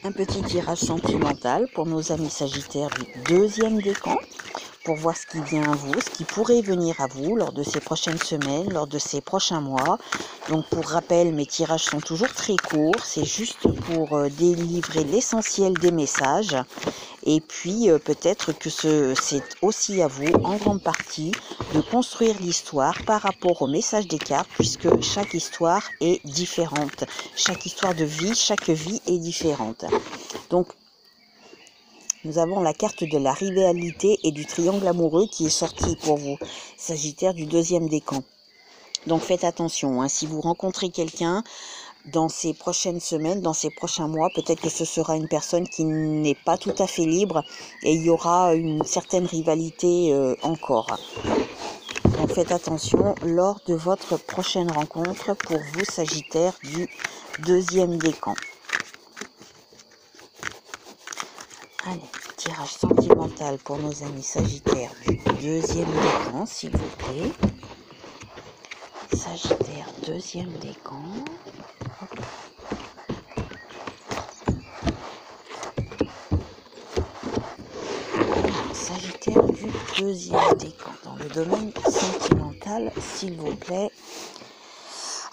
un petit tirage sentimental pour nos amis Sagittaires du deuxième décan, pour voir ce qui vient à vous, ce qui pourrait venir à vous lors de ces prochaines semaines, lors de ces prochains mois. Donc pour rappel, mes tirages sont toujours très courts, c'est juste pour délivrer l'essentiel des messages. Et puis peut-être que c'est aussi à vous, en grande partie, de construire l'histoire par rapport au message des cartes, puisque chaque histoire est différente. Chaque histoire de vie, chaque vie est différente. Donc, nous avons la carte de la rivalité et du triangle amoureux qui est sortie pour vous, Sagittaire du deuxième décan. Donc faites attention, hein, si vous rencontrez quelqu'un dans ces prochaines semaines, dans ces prochains mois, peut-être que ce sera une personne qui n'est pas tout à fait libre et il y aura une certaine rivalité encore. Donc faites attention lors de votre prochaine rencontre pour vous, Sagittaire du deuxième décan. Allez, tirage sentimental pour nos amis Sagittaires du deuxième décan, s'il vous plaît. Sagittaire, deuxième décan. Sagittaire du deuxième décan, dans le domaine sentimental, s'il vous plaît.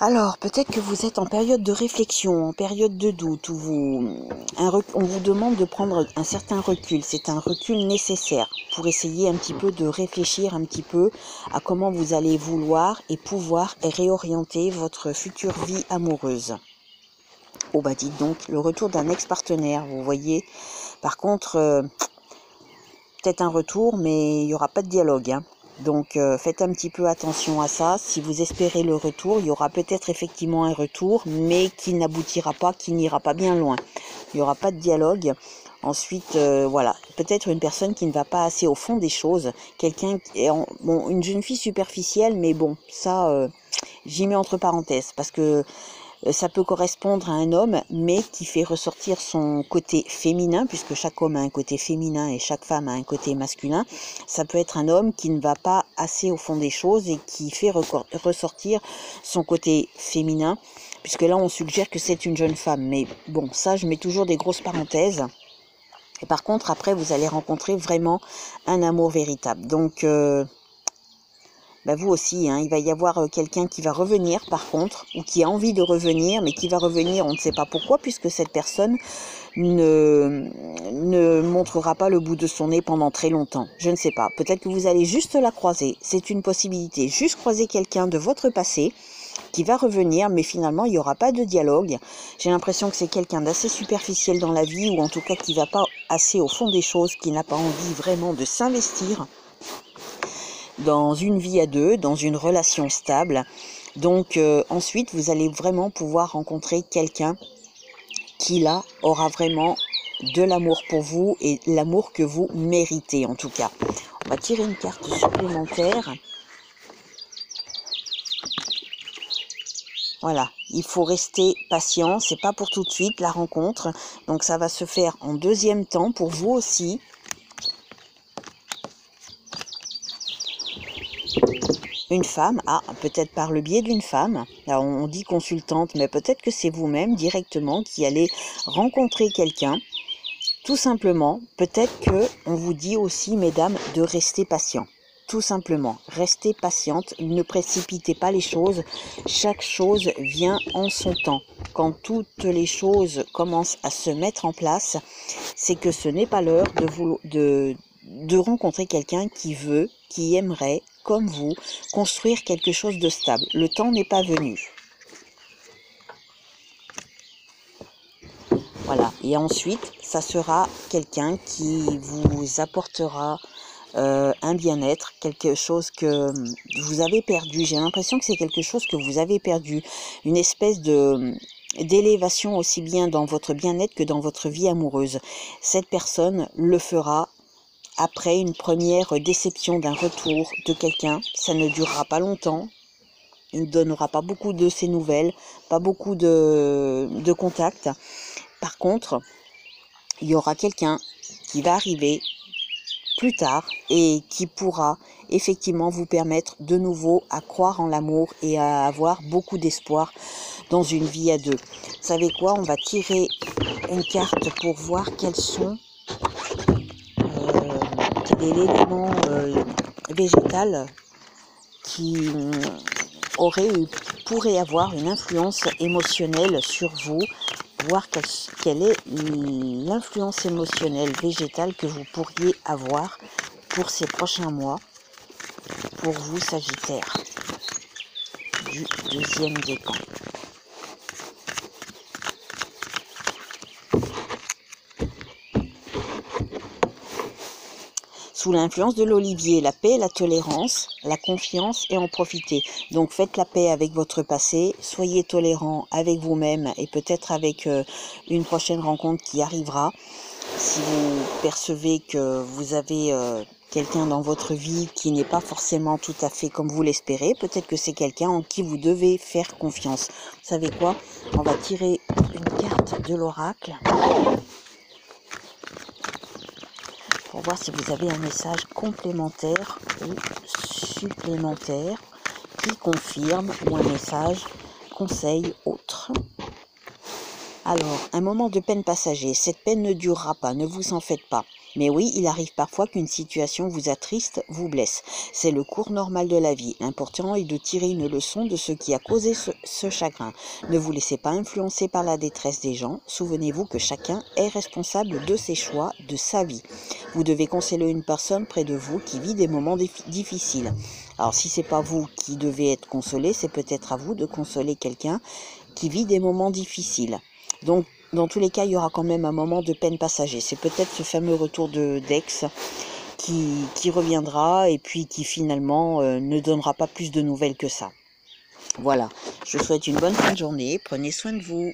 Alors, peut-être que vous êtes en période de réflexion, en période de doute, où on vous demande de prendre un certain recul. C'est un recul nécessaire pour essayer un petit peu de réfléchir un petit peu à comment vous allez vouloir et pouvoir réorienter votre future vie amoureuse. Oh bah dites donc, le retour d'un ex-partenaire, vous voyez. Par contre, peut-être un retour, mais il n'y aura pas de dialogue, hein. Donc faites un petit peu attention à ça. Si vous espérez le retour, il y aura peut-être effectivement un retour, mais qui n'aboutira pas, qui n'ira pas bien loin. Il n'y aura pas de dialogue. Ensuite, voilà, peut-être une personne qui ne va pas assez au fond des choses. Quelqu'un, bon, une jeune fille superficielle, mais bon, ça, j'y mets entre parenthèses, parce que ça peut correspondre à un homme, mais qui fait ressortir son côté féminin, puisque chaque homme a un côté féminin et chaque femme a un côté masculin. Ça peut être un homme qui ne va pas assez au fond des choses et qui fait ressortir son côté féminin, puisque là on suggère que c'est une jeune femme. Mais bon, ça je mets toujours des grosses parenthèses. Et par contre, après, vous allez rencontrer vraiment un amour véritable. Donc, vous aussi, hein, il va y avoir quelqu'un qui va revenir par contre, ou qui a envie de revenir, mais qui va revenir, on ne sait pas pourquoi, puisque cette personne ne montrera pas le bout de son nez pendant très longtemps. Je ne sais pas, peut-être que vous allez juste la croiser, c'est une possibilité, juste croiser quelqu'un de votre passé, qui va revenir, mais finalement il n'y aura pas de dialogue. J'ai l'impression que c'est quelqu'un d'assez superficiel dans la vie, ou en tout cas qui ne va pas assez au fond des choses, qui n'a pas envie vraiment de s'investir dans une vie à deux, dans une relation stable. Donc ensuite, vous allez vraiment pouvoir rencontrer quelqu'un qui là aura vraiment de l'amour pour vous et l'amour que vous méritez en tout cas. On va tirer une carte supplémentaire. Voilà, il faut rester patient, c'est pas pour tout de suite la rencontre. Donc ça va se faire en deuxième temps pour vous aussi. Une femme, peut-être par le biais d'une femme, là on dit consultante, mais peut-être que c'est vous-même directement qui allez rencontrer quelqu'un, tout simplement. Peut-être que on vous dit aussi, mesdames, de rester patient, tout simplement, restez patiente, ne précipitez pas les choses, chaque chose vient en son temps. Quand toutes les choses commencent à se mettre en place, c'est que ce n'est pas l'heure de rencontrer quelqu'un qui veut, qui aimerait, comme vous, construire quelque chose de stable. Le temps n'est pas venu. Voilà. Et ensuite, ça sera quelqu'un qui vous apportera un bien-être, quelque chose que vous avez perdu. J'ai l'impression que c'est quelque chose que vous avez perdu. Une espèce d'élévation aussi bien dans votre bien-être que dans votre vie amoureuse. Cette personne le fera après une première déception d'un retour de quelqu'un. Ça ne durera pas longtemps. Il ne donnera pas beaucoup de ses nouvelles, pas beaucoup de contacts. Par contre, il y aura quelqu'un qui va arriver plus tard et qui pourra effectivement vous permettre de nouveau à croire en l'amour et à avoir beaucoup d'espoir dans une vie à deux. Vous savez quoi? On va tirer une carte pour voir quels sont quel est l'élément végétal qui pourrait avoir une influence émotionnelle sur vous, voir quelle est l'influence émotionnelle végétale que vous pourriez avoir pour ces prochains mois, pour vous Sagittaire, du deuxième décan. Sous l'influence de l'olivier, la paix, la tolérance, la confiance et en profiter. Donc faites la paix avec votre passé, soyez tolérant avec vous-même et peut-être avec une prochaine rencontre qui arrivera. Si vous percevez que vous avez quelqu'un dans votre vie qui n'est pas forcément tout à fait comme vous l'espérez, peut-être que c'est quelqu'un en qui vous devez faire confiance. Vous savez quoi? On va tirer une carte de l'oracle pour voir si vous avez un message complémentaire ou supplémentaire qui confirme, ou un message conseil autre. Alors, un moment de peine passager. Cette peine ne durera pas, ne vous en faites pas. Mais oui, il arrive parfois qu'une situation vous attriste, vous blesse. C'est le cours normal de la vie. L'important est de tirer une leçon de ce qui a causé ce chagrin. Ne vous laissez pas influencer par la détresse des gens. Souvenez-vous que chacun est responsable de ses choix, de sa vie. Vous devez consoler une personne près de vous qui vit des moments difficiles. Alors, si c'est pas vous qui devez être consolé, c'est peut-être à vous de consoler quelqu'un qui vit des moments difficiles. Donc, dans tous les cas, il y aura quand même un moment de peine passager. C'est peut-être ce fameux retour d'ex qui reviendra et puis qui finalement ne donnera pas plus de nouvelles que ça. Voilà, je vous souhaite une bonne fin de journée. Prenez soin de vous.